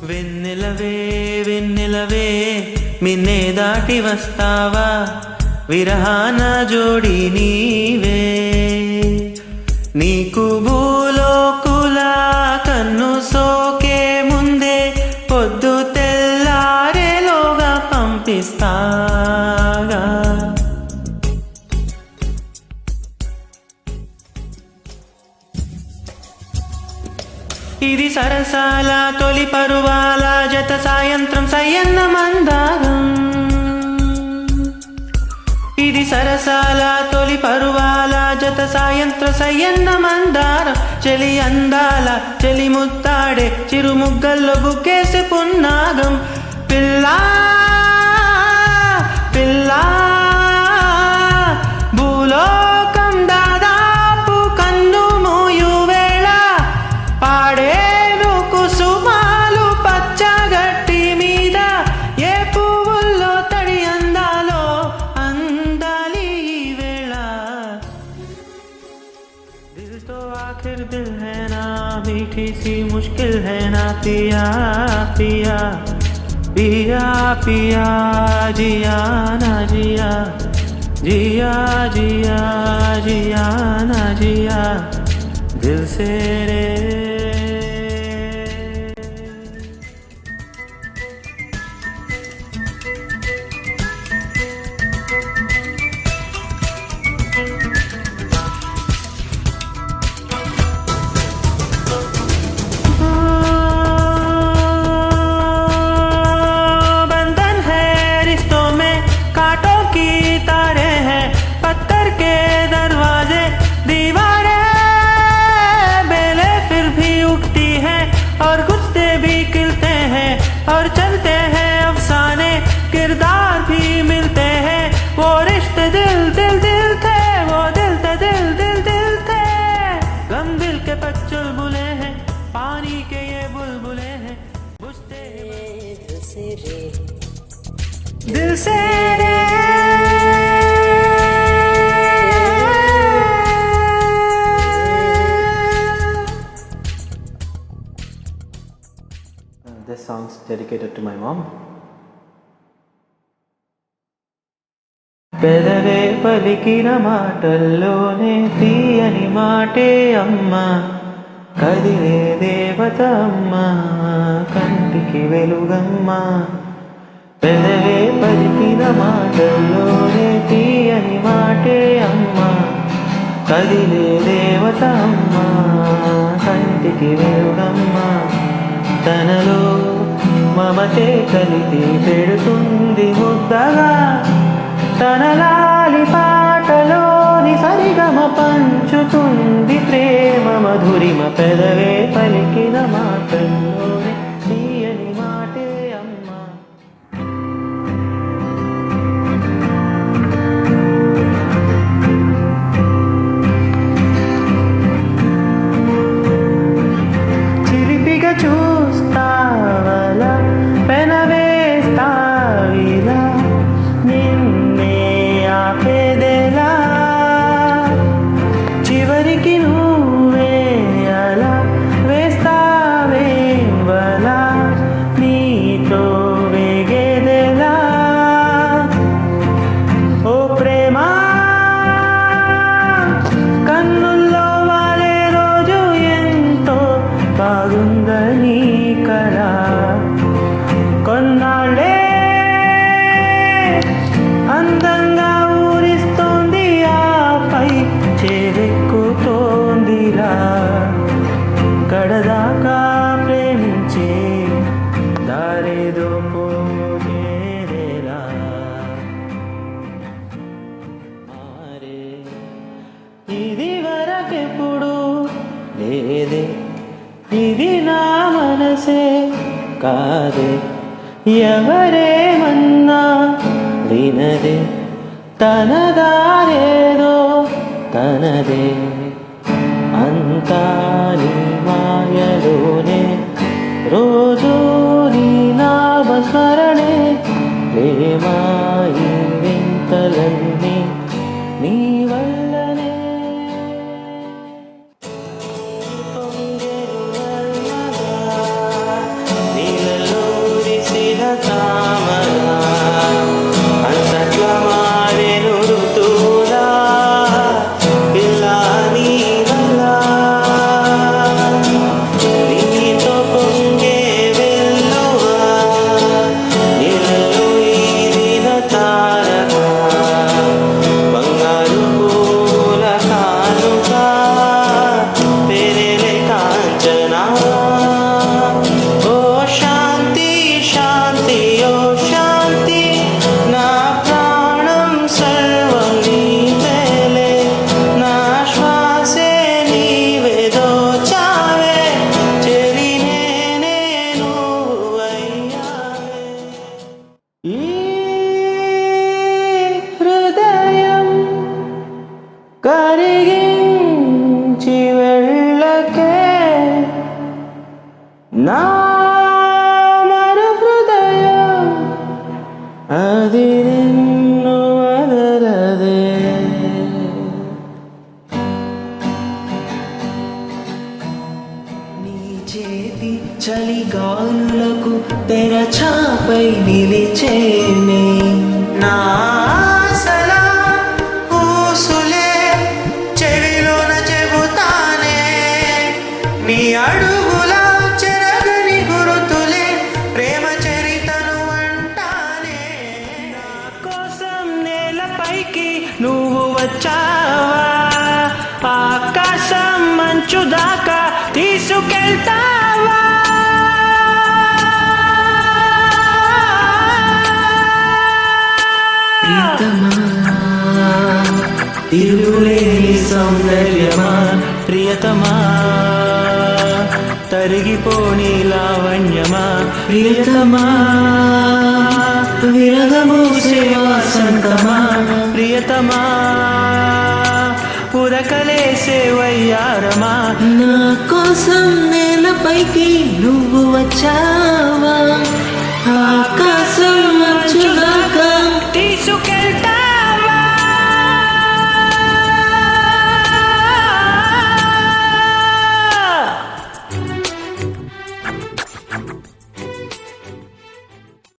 వెన్నెలవే వెన్నెలవే మిన్నే దాటి వస్తావా విరహాన జోడి నీవే నీకు భూలోకుల కన్ను సోకే ముందే పొద్దు తెల్లారేలోగా పంపిస్తాగా ఇది సరసాల తొలి పరువాల జత సాయంత్రం సయ్యన్న మందారం ఇది సరసాల తొలి పరువాల జత సాయంత్రం సయ్యన్న మందారం చెలి అందాల చెలి ముత్తాడే చిరు ముగ్గల్లో బుక్కేసి పున్నాగం పిల్లా పిల్లా భూలోకం దాదాపు కన్ను మూయు వేళ పాడేను కుసుమాలు పచ్చగట్టి మీద ఏ పువ్వుల్లో తడి అందాలో అందాలి ఈ వేళ దిల్ తో ఆఖిర్ దిల్ హై నా మీఠీ सी मुश्किल है ना पिया पिया पिया पिया जिया ना जिया जिया जिया जिया ना जिया दिल से रे और गुस्से भी खिलते हैं और चलते हैं अफसाने किरदार भी मिलते हैं वो रिश्ते दिल दिल दिल थे वो दिल थे दिल दिल दिल थे गम दिल के पच्चुल बुले हैं पानी के ये बुलबुले हैं बुझते दिल से रे This song's dedicated to my mom. పెదవే పలికిన మాటల్లోనే తీయని మాటే అమ్మ కదిలే దేవత అమ్మ కంటికి వెలుగమ్మ పెదవే పలికిన మాటల్లోనే తీయని మాటే అమ్మ కదిలే దేవత అమ్మ కంటికి వెలుగమ్మ తనలో మమతే కలిపి పెడుతుంది ముద్దగా తన లాలి పాటలోని సరిగమ పంచుతుంది ప్రేమ మధురిమ పెదవే పలికిన మాటల్లోనే తీయని మాటే అమ్మ చిలిపిగా చూస్తావలా పెనవేస్తావిలా నిన్నే ఆపేదేలా చివరికి నువ్వే అలా వేస్తావేవలా నీతో వేగేదేలా ఓ ప్రేమ కన్నుల్లో వాలే రోజు ఎంతో బాగుందని కళ కొన్నాళ్ళే అందంగా ఊరిస్తోంది ఆపై చేరెక్కుతోందిలా కడదాకా ప్రేమించే దారేదో పోయేలా మారే ఇది వరకెప్పుడు లేదే ఇది నా మనసే కాదే ఎవరేమన్నా వినదే తనదారేదో తనదే అంతా నీ మాయలోనే రోజు నీ నామస్మరణే ప్రేమాయి వింతలన్నీ నీ వల్లనే నీల చేతి చలిగాలులకు తెరచాపై నిలిచేనే నా ఆశలా ఊసులే చెవిలోన చెబుతానే నీ అడుగుల చెరగని గురుతులే ప్రేమ చరితను అంటానే నా కోసం నేలపైకి నువ్వు వచ్చావా ఆకాశం మంచు దాకా తీసుకెళ్తావా ప్రియతమా తిరుగులేని సౌందర్యమా ప్రియతమా తరిగిపోని లావణ్యమా ప్రియతమా విరగమూసే వాసంతమా ప్రియతమా ఉరకలేసే వయ్యారమా నా కోసం నేలపైకి నువ్వు వచ్చావా ఆకాశం మంచుగా